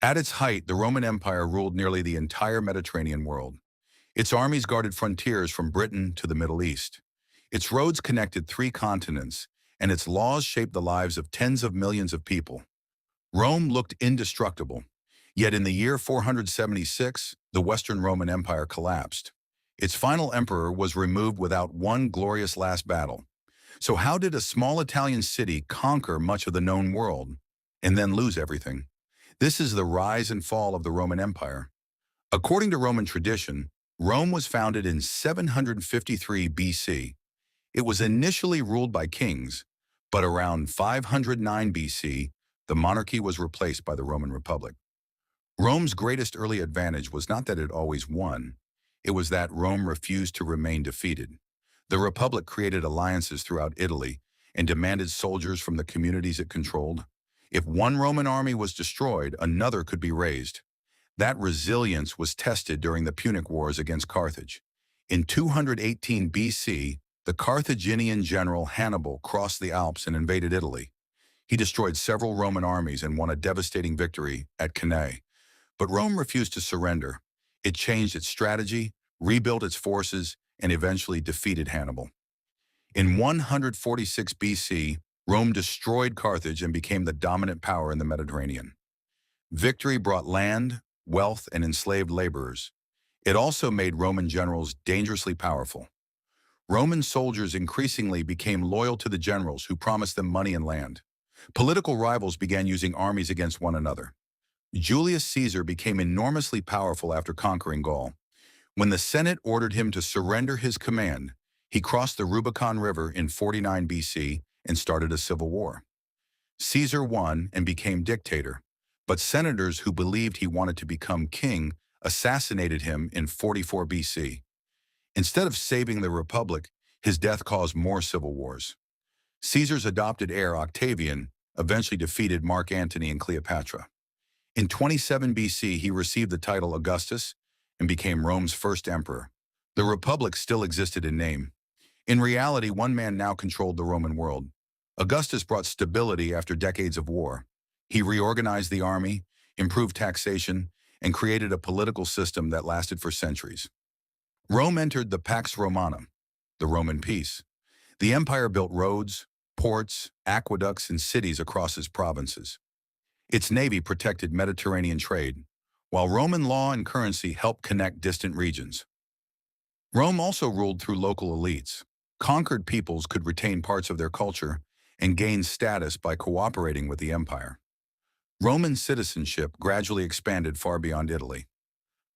At its height, the Roman Empire ruled nearly the entire Mediterranean world. Its armies guarded frontiers from Britain to the Middle East. Its roads connected three continents, and its laws shaped the lives of tens of millions of people. Rome looked indestructible, yet in the year 476, the Western Roman Empire collapsed. Its final emperor was removed without one glorious last battle. So how did a small Italian city conquer much of the known world and then lose everything? This is the rise and fall of the Roman Empire. According to Roman tradition, Rome was founded in 753 BC. It was initially ruled by kings, but around 509 BC, the monarchy was replaced by the Roman Republic. Rome's greatest early advantage was not that it always won, it was that Rome refused to remain defeated. The Republic created alliances throughout Italy and demanded soldiers from the communities it controlled. If one Roman army was destroyed, another could be raised. That resilience was tested during the Punic Wars against Carthage. In 218 BC, the Carthaginian general Hannibal crossed the Alps and invaded Italy. He destroyed several Roman armies and won a devastating victory at Cannae. But Rome refused to surrender. It changed its strategy, rebuilt its forces, and eventually defeated Hannibal. In 146 BC, Rome destroyed Carthage and became the dominant power in the Mediterranean. Victory brought land, wealth, and enslaved laborers. It also made Roman generals dangerously powerful. Roman soldiers increasingly became loyal to the generals who promised them money and land. Political rivals began using armies against one another. Julius Caesar became enormously powerful after conquering Gaul. When the Senate ordered him to surrender his command, he crossed the Rubicon River in 49 BC and started a civil war. Caesar won and became dictator, but senators who believed he wanted to become king assassinated him in 44 BC. Instead of saving the Republic, his death caused more civil wars. Caesar's adopted heir, Octavian, eventually defeated Mark Antony and Cleopatra. In 27 BC, he received the title Augustus and became Rome's first emperor. The Republic still existed in name. In reality, one man now controlled the Roman world. Augustus brought stability after decades of war. He reorganized the army, improved taxation, and created a political system that lasted for centuries. Rome entered the Pax Romana, the Roman peace. The empire built roads, ports, aqueducts, and cities across its provinces. Its navy protected Mediterranean trade, while Roman law and currency helped connect distant regions. Rome also ruled through local elites. Conquered peoples could retain parts of their culture and gain status by cooperating with the empire. Roman citizenship gradually expanded far beyond Italy.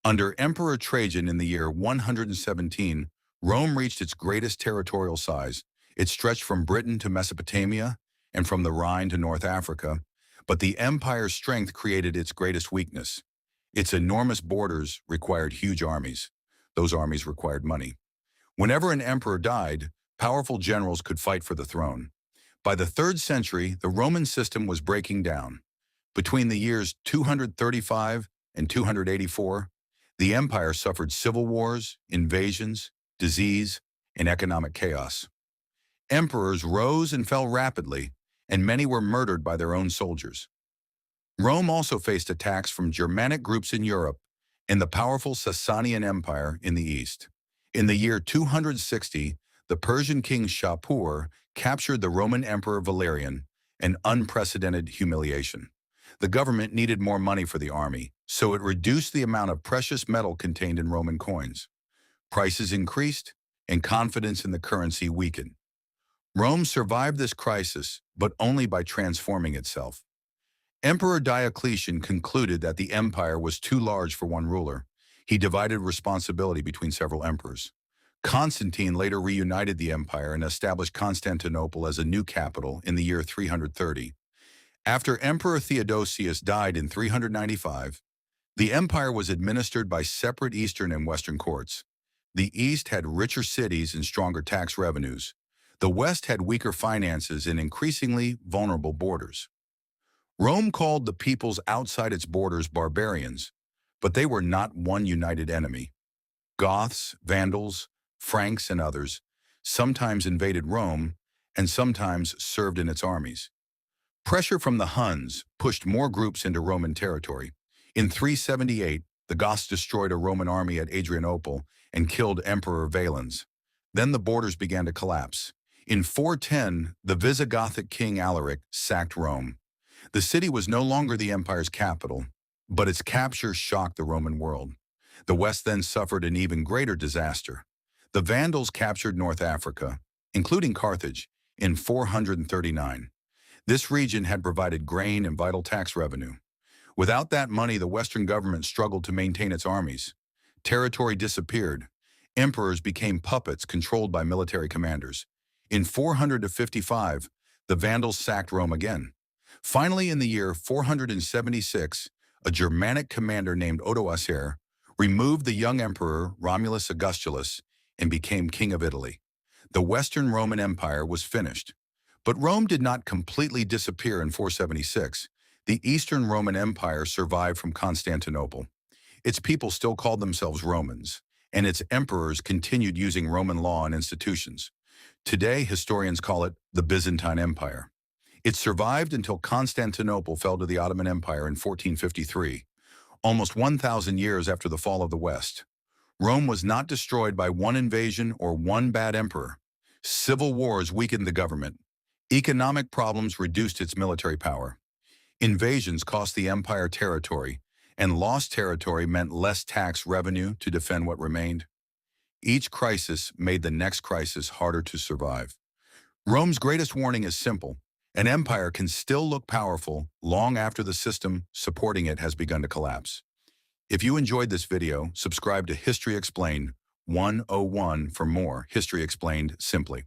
Under Emperor Trajan in the year 117, Rome reached its greatest territorial size. It stretched from Britain to Mesopotamia and from the Rhine to North Africa, but the empire's strength created its greatest weakness. Its enormous borders required huge armies. Those armies required money. Whenever an emperor died, powerful generals could fight for the throne. By the 3rd century, the Roman system was breaking down. Between the years 235 and 284, the empire suffered civil wars, invasions, disease, and economic chaos. Emperors rose and fell rapidly, and many were murdered by their own soldiers. Rome also faced attacks from Germanic groups in Europe and the powerful Sasanian Empire in the east. In the year 260, the Persian king Shapur captured the Roman Emperor Valerian, an unprecedented humiliation. The government needed more money for the army, so it reduced the amount of precious metal contained in Roman coins. Prices increased, and confidence in the currency weakened. Rome survived this crisis, but only by transforming itself. Emperor Diocletian concluded that the empire was too large for one ruler. He divided responsibility between several emperors. Constantine later reunited the empire and established Constantinople as a new capital in the year 330. After Emperor Theodosius died in 395, the empire was administered by separate eastern and western courts. The east had richer cities and stronger tax revenues. The west had weaker finances and increasingly vulnerable borders. Rome called the peoples outside its borders barbarians, but they were not one united enemy. Goths, Vandals, Franks, and others sometimes invaded Rome and sometimes served in its armies. Pressure from the Huns pushed more groups into Roman territory. In 378, the Goths destroyed a Roman army at Adrianople and killed Emperor Valens. Then the borders began to collapse. In 410, the Visigothic king Alaric sacked Rome. The city was no longer the empire's capital, but its capture shocked the Roman world. The West then suffered an even greater disaster. The Vandals captured North Africa, including Carthage, in 439. This region had provided grain and vital tax revenue. Without that money, the Western government struggled to maintain its armies. Territory disappeared. Emperors became puppets controlled by military commanders. In 455, the Vandals sacked Rome again. Finally, in the year 476, a Germanic commander named Odoacer removed the young emperor Romulus Augustulus and became king of Italy. The Western Roman Empire was finished. But Rome did not completely disappear in 476. The Eastern Roman Empire survived from Constantinople. Its people still called themselves Romans, and its emperors continued using Roman law and institutions. Today, historians call it the Byzantine Empire. It survived until Constantinople fell to the Ottoman Empire in 1453, almost 1,000 years after the fall of the West. Rome was not destroyed by one invasion or one bad emperor. Civil wars weakened the government. Economic problems reduced its military power. Invasions cost the empire territory, and lost territory meant less tax revenue to defend what remained. Each crisis made the next crisis harder to survive. Rome's greatest warning is simple. An empire can still look powerful long after the system supporting it has begun to collapse. If you enjoyed this video, subscribe to History Explained 101 for more History Explained simply.